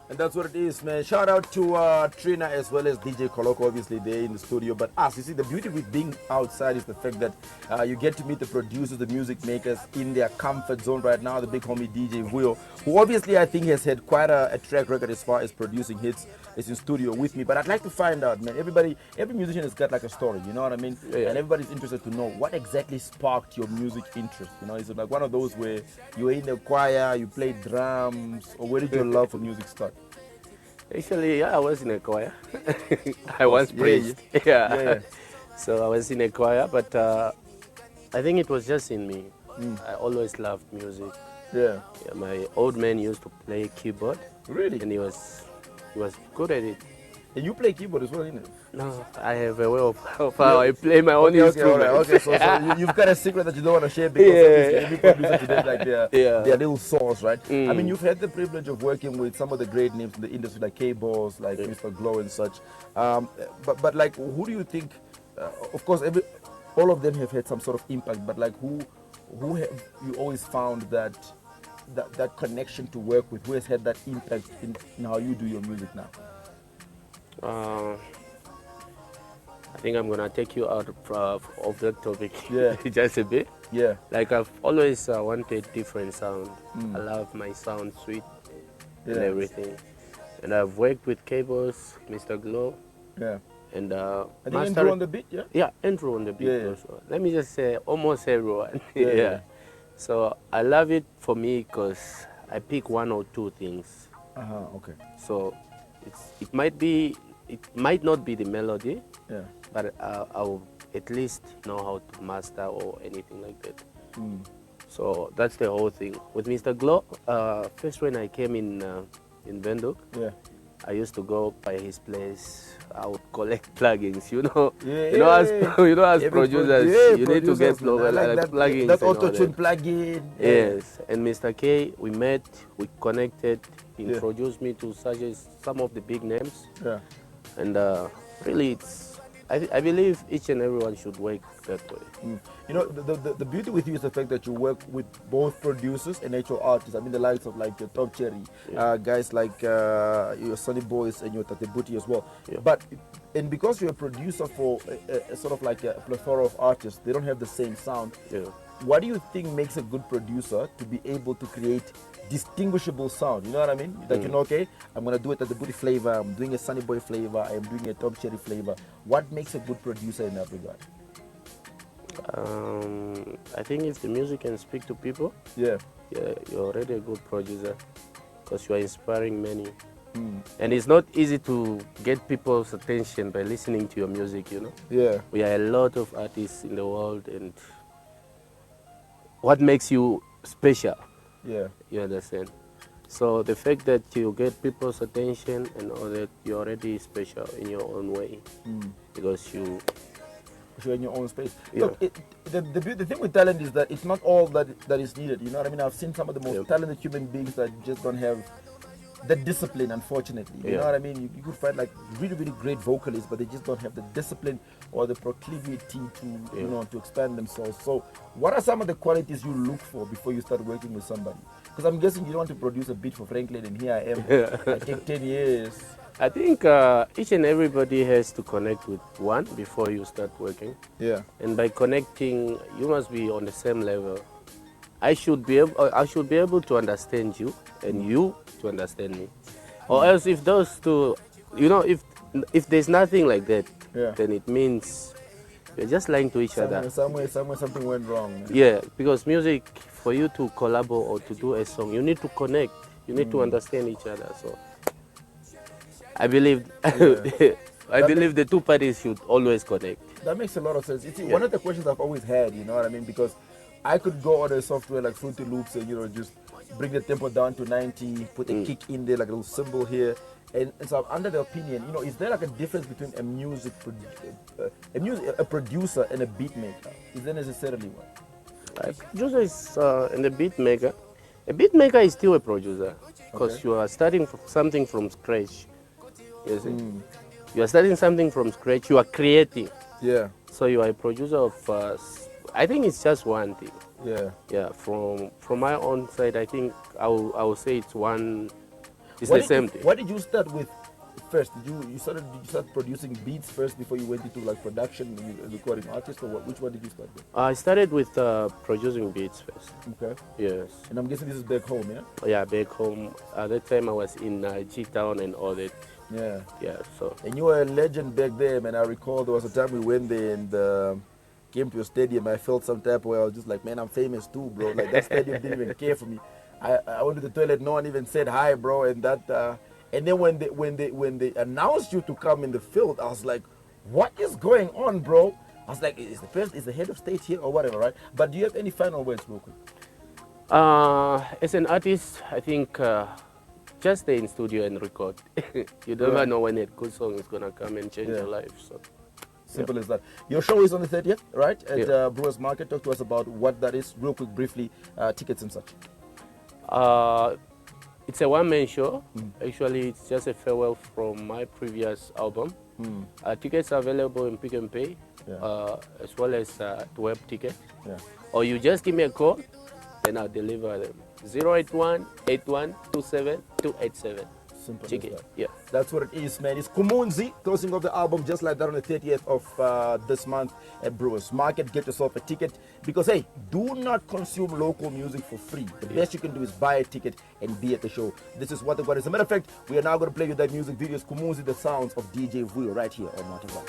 And that's what it is, man. Shout out to Trina as well as DJ Koloko. Obviously, they're in the studio. But us, you see, the beauty with being outside is the fact that you get to meet the producers, the music makers in their comfort zone right now. The big homie DJ Vuyo, who obviously I think has had quite a track record as far as producing hits, is in studio with me. But I'd like to find out, man. Every musician has got like a story, you know what I mean? Yeah. And everybody's interested to know what exactly sparked your music interest. You know, is it like one of those where you were in the choir, you played drums, or where did your love for music start? Actually, yeah, I was in a choir. I was praised. Yeah. So I was in a choir, but I think it was just in me. I always loved music. Yeah. My old man used to play keyboard. Really? And he was good at it. And you play keyboard as well, innit? No, I have a way of how I play my own instrument. Okay, so you've got a secret that you don't want to share because obviously every producer today like their little sauce, right? I mean, you've had the privilege of working with some of the great names in the industry like K-Boss, like Mr. Glow and such. But like, who do you think? Of course, all of them have had some sort of impact. But like, who have you always found that connection to work with? Who has had that impact in how you do your music now? I think I'm gonna take you out of that topic just a bit. Yeah. Like I've always wanted different sound. I love my sound sweet and everything. And I've worked with K-Boss, Mr. Glow. Yeah. And Andrew on the beat, yeah? Yeah, Andrew on the beat also. Let me just say almost everyone. Yeah. So I love it for me because I pick one or two things. Okay. So it might not be the melody, but I'll at least know how to master or anything like that. So that's the whole thing. With Mr. Glow, first when I came in Windhoek, I used to go by his place. I would collect plugins, you know. As producers, you need to get plugins. That auto-tune plugin. Yes, and Mr. K, we met, we connected. He introduced me to some of the big names. Yeah. And really, I believe each and everyone should work that way. You know, the beauty with you is the fact that you work with both producers and actual artists. I mean, the likes of like your Top Cherry, guys like your Sunny Boys and your Tate Booty as well. Yeah. And because you're a producer for a sort of like a plethora of artists, they don't have the same sound. Yeah. What do you think makes a good producer to be able to create distinguishable sound? You know what I mean? Like, you know, okay, I'm going to do it at the Booty flavor, I'm doing a Sunny Boy flavor, I'm doing a Top Cherry flavor. What makes a good producer in that regard? I think if the music can speak to people, you're already a good producer because you are inspiring many. And it's not easy to get people's attention by listening to your music, you know? Yeah. We are a lot of artists in the world, and what makes you special? Yeah. You understand? So the fact that you get people's attention and all that, you're already special in your own way because you're in your own space. Yeah. Look, the thing with talent is that it's not all that is needed. You know what I mean? I've seen some of the most talented human beings that just don't have the discipline, unfortunately. You know what I mean? You could find like really, really great vocalists, but they just don't have the discipline or the proclivity to, you know, to expand themselves. So what are some of the qualities you look for before you start working with somebody? Because I'm guessing you don't want to produce a beat for Franklin, and here I am. I take 10 years. I think each and everybody has to connect with one before you start working. Yeah. And by connecting, you must be on the same level. I should be able to understand you, and you to understand me. Or else, if those two, you know, if there's nothing like that, then it means you're just lying to each other. Somewhere something went wrong. Man. Yeah, because music, for you to collaborate or to do a song, you need to connect. You need to understand each other. So I believe the two parties should always connect. That makes a lot of sense. It's one of the questions I've always had, you know what I mean? Because I could go on a software like Fruity Loops and, you know, just bring the tempo down to 90, put a kick in there, like a little cymbal here. And so I'm under the opinion, you know, is there like a difference between a producer and a beat maker? Is there necessarily one? A producer is and a beat maker. A beat maker is still a producer because you are starting something from scratch. You see? You are starting something from scratch. You are creating. Yeah. So you are a producer of. I think it's just one thing. Yeah. Yeah. From my own side, I think I will say it's one It's the same thing. What did you start with first? Did you start producing beats first before you went into like production and recording artists, or which one did you start with? I started with producing beats first. Okay. Yes. And I'm guessing this is back home, yeah? Yeah, back home. At that time I was in G-Town and all that. Yeah. Yeah, so. And you were a legend back there, man. I recall there was a time we went there and came to a stadium. I felt some type where I was just like, man, I'm famous too, bro. Like that stadium didn't even care for me. I went to the toilet, no one even said hi, bro. And that, and then when they announced you to come in the field, I was like, what is going on, bro? I was like, is the head of state here or whatever, right? But do you have any final words, real quick? As an artist, I think just stay in studio and record. You never know when a good song is gonna come and change your life. So simple as that. Your show is on the 30th, right? At Brewers Market. Talk to us about what that is, real quick, briefly, tickets and such. It's a one-man show. Actually, it's just a farewell from my previous album. Tickets are available in Pick and Pay, as well as web ticket. Or you just give me a call, and I'll deliver them. 081-8127-287. Simple Check as it. that. Yeah. That's what it is, man. It's Kumunzi, closing of the album just like that on the 30th of this month at Brewers Market. Get yourself a ticket because, hey, do not consume local music for free. The best you can do is buy a ticket and be at the show. This is what the God is. As a matter of fact, we are now going to play you that music video. It's Kumunzi, the sounds of DJ Vuyo right here on Market One.